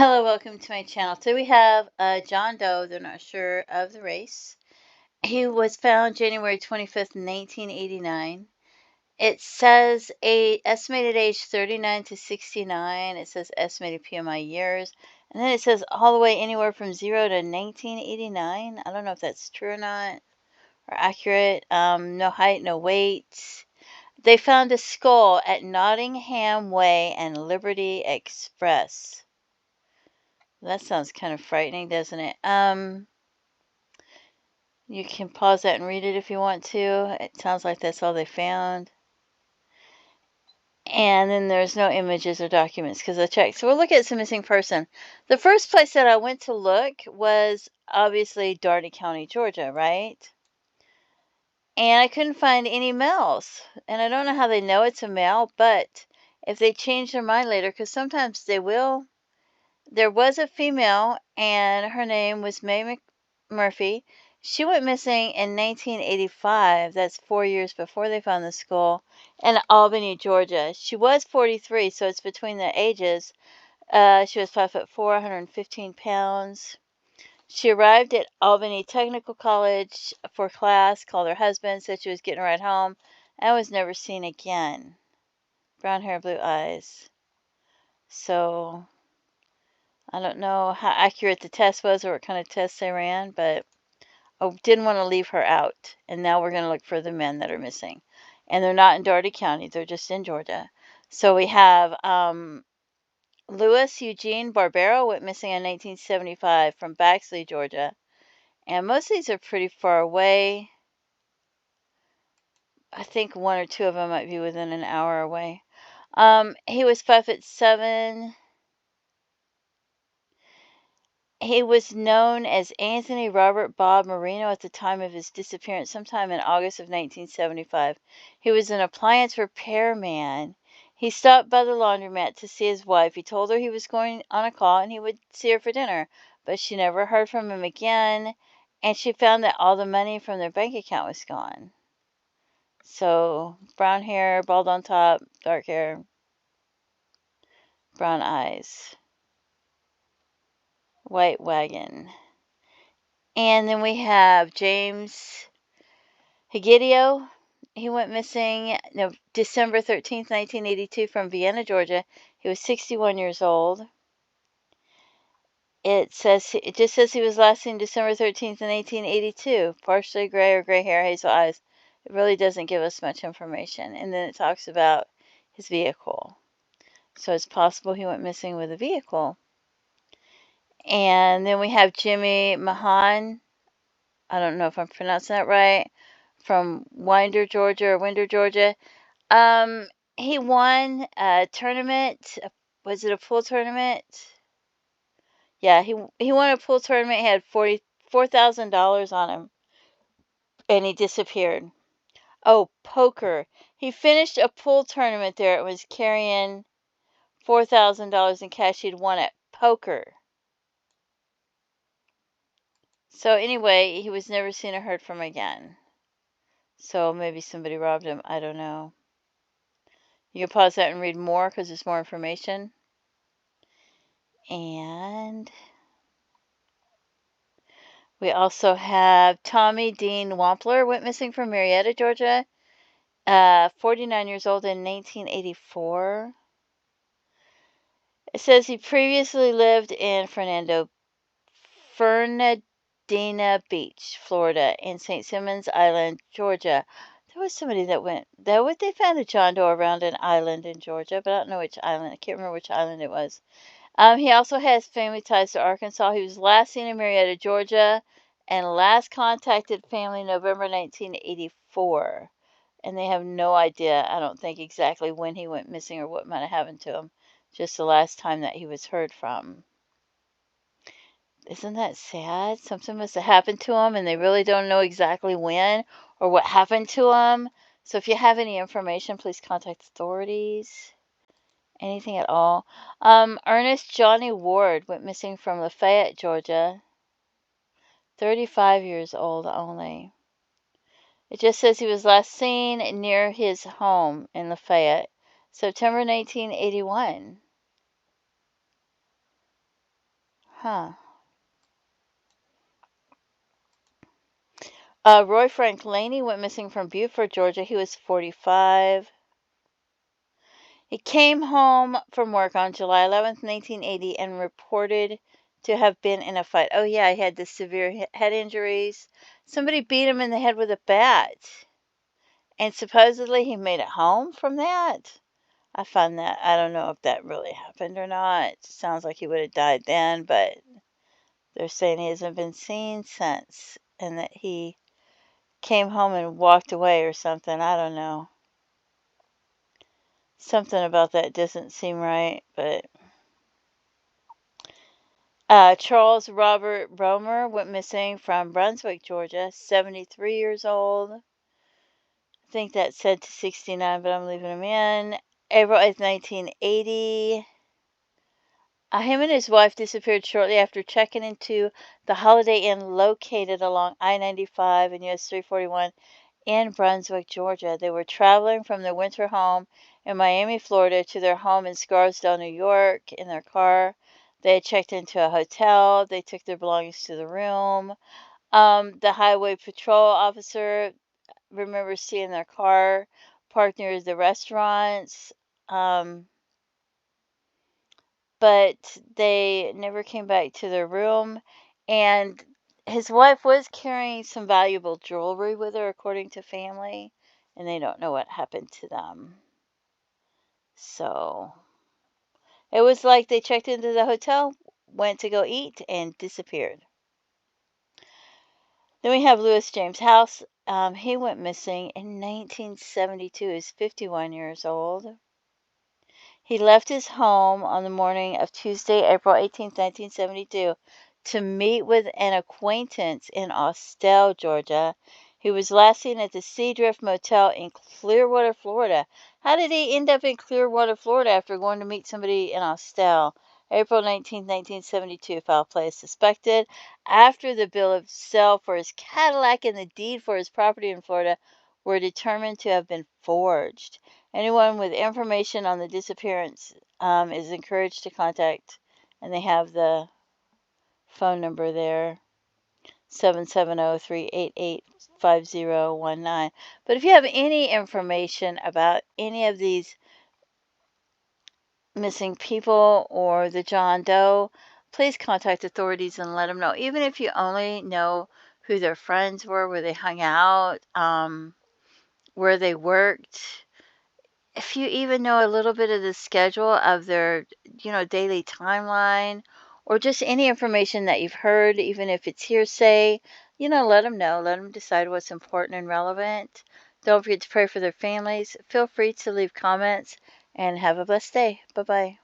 Hello, welcome to my channel. Today we have John Doe. They're not sure of the race. He was found January 25th, 1989. It says estimated age 39 to 69. It says estimated PMI years. And then it says all the way anywhere from 0 to 1989. I don't know if that's true or not, or accurate. No height, no weight. They found a skull at Nottingham Way and Liberty Express. That sounds kind of frightening, doesn't it? You can pause that and read it if you want to. It sounds like that's all they found. And then there's no images or documents because I checked. So we'll look at some missing person. The first place that I went to look was obviously Dougherty County, Georgia, right? And I couldn't find any males. And I don't know how they know it's a male, but if they change their mind later, because sometimes they will. There was a female, and her name was May Murphy. She went missing in 1985. That's 4 years before they found the skull in Albany, Georgia. She was 43, so it's between the ages. She was 5'4", 115 pounds. She arrived at Albany Technical College for class, called her husband, said she was getting a ride home, and was never seen again. Brown hair, blue eyes. So I don't know how accurate the test was or what kind of test they ran, but I didn't want to leave her out. And now we're going to look for the men that are missing. And they're not in Dougherty County, they're just in Georgia. So we have Louis Eugene Barbero went missing in 1975 from Baxley, Georgia. And most of these are pretty far away. I think one or two of them might be within an hour away. He was 5'7". He was known as Anthony Robert Bob Marino at the time of his disappearance, sometime in August of 1975. He was an appliance repairman. He stopped by the laundromat to see his wife. He told her he was going on a call and he would see her for dinner, but she never heard from him again, and she found that all the money from their bank account was gone. So, brown hair, bald on top, dark hair, brown eyes, white wagon. And then we have James Higideo. He went missing December 13th, 1982 from Vienna, Georgia. He was 61 years old. It just says he was last seen December 13th, 1982. Partially gray or gray hair, hazel eyes. It really doesn't give us much information. And then it talks about his vehicle. So it's possible he went missing with a vehicle. And then we have Jimmy Mahan. I don't know if I'm pronouncing that right. From Winder, Georgia. He won a tournament. Was it a pool tournament? Yeah, he won a pool tournament. He had $44,000 on him, and he disappeared. Oh, poker. He finished a pool tournament there. It was carrying $4,000 in cash he'd won at poker. So anyway, he was never seen or heard from again. So maybe somebody robbed him. I don't know. You can pause that and read more because there's more information. And we also have Tommy Dean Wampler went missing from Marietta, Georgia. 49 years old in 1984. It says he previously lived in Fernandina Beach, Florida, and St. Simons Island, Georgia. There was somebody that went there. They found a John Doe around an island in Georgia, but I don't know which island. I can't remember which island it was. He also has family ties to Arkansas. He was last seen in Marietta, Georgia, and last contacted family November 1984. And they have no idea, I don't think, exactly when he went missing or what might have happened to him. Just the last time that he was heard from. Isn't that sad? Something must have happened to him and they really don't know exactly when or what happened to him. So if you have any information, please contact authorities. Anything at all. Ernest Johnny Ward went missing from Lafayette, Georgia. 35 years old only. It just says he was last seen near his home in Lafayette, September 1981. Huh. Roy Frank Laney went missing from Beaufort, Georgia. He was 45. He came home from work on July 11th, 1980, and reported to have been in a fight. Oh, yeah, he had the severe head injuries. Somebody beat him in the head with a bat. And supposedly he made it home from that. I find that, I don't know if that really happened or not. It sounds like he would have died then, but they're saying he hasn't been seen since and that he came home and walked away or something. I don't know. Something about that doesn't seem right, but Charles Robert Romer went missing from Brunswick, Georgia, 73 years old. I think that said to 69, but I'm leaving him in. April 8th, 1980. Him and his wife disappeared shortly after checking into the Holiday Inn located along I-95 and US 341 in Brunswick, Georgia. They were traveling from their winter home in Miami, Florida to their home in Scarsdale, New York in their car. They had checked into a hotel. They took their belongings to the room. The highway patrol officer remembers seeing their car parked near the restaurants. But they never came back to their room. And his wife was carrying some valuable jewelry with her, according to family, and they don't know what happened to them. So it was like they checked into the hotel, went to go eat, and disappeared. Then we have Louis James House. He went missing in 1972. He's 51 years old. He left his home on the morning of Tuesday, April 18th, 1972, to meet with an acquaintance in Austell, Georgia. He was last seen at the Seadrift Motel in Clearwater, Florida. How did he end up in Clearwater, Florida after going to meet somebody in Austell? April 19th, 1972, foul play is suspected. After the bill of sale for his Cadillac and the deed for his property in Florida were determined to have been forged. Anyone with information on the disappearance is encouraged to contact, and they have the phone number there, 770-388-5019. But if you have any information about any of these missing people or the John Doe, please contact authorities and let them know. Even if you only know who their friends were, where they hung out, where they worked. If you even know a little bit of the schedule of their, daily timeline, or just any information that you've heard, even if it's hearsay, let them know. Let them decide what's important and relevant. Don't forget to pray for their families. Feel free to leave comments and have a blessed day. Bye-bye.